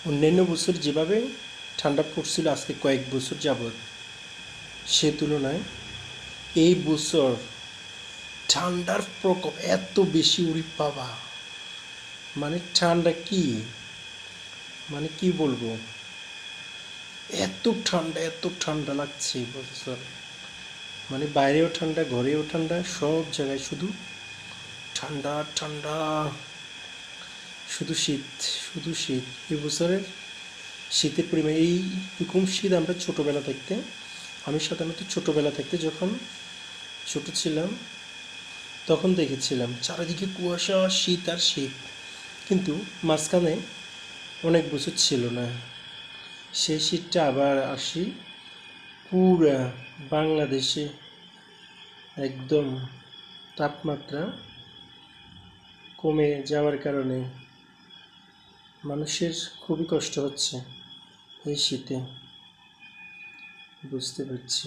অন্যান্য বছর যেভাবে ঠান্ডা পড়ছিল আজকে কয়েক বছর যাবৎ, সে তুলনায় এই বছর ঠান্ডার প্রকোপ এত বেশি, উড়ি বাবা! মানে ঠান্ডা কি, মানে কি বলবো, এত ঠান্ডা লাগছে এই বছর। মানে বাইরেও ঠান্ডা, ঘরেও ঠান্ডা, সব জায়গায় শুধু ঠান্ডা ঠান্ডা, শুধু শীত, শুধু শীত। এবছরের শীতের পরিমাণ এইরকম শীত আমরা ছোটোবেলা থাকতে, আমি সাধারণত ছোটোবেলা থাকতে যখন ছোট ছিলাম তখন দেখেছিলাম চারিদিকে কুয়াশা, শীত আর শীত। কিন্তু মাঝখানে অনেক বছর ছিল না, সেই শীতটা আবার আসি পুরা বাংলাদেশে। একদম তাপমাত্রা কমে যাওয়ার কারণে মানুষের খুবই কষ্ট হচ্ছে এই শীতে, বুঝতে পারছি।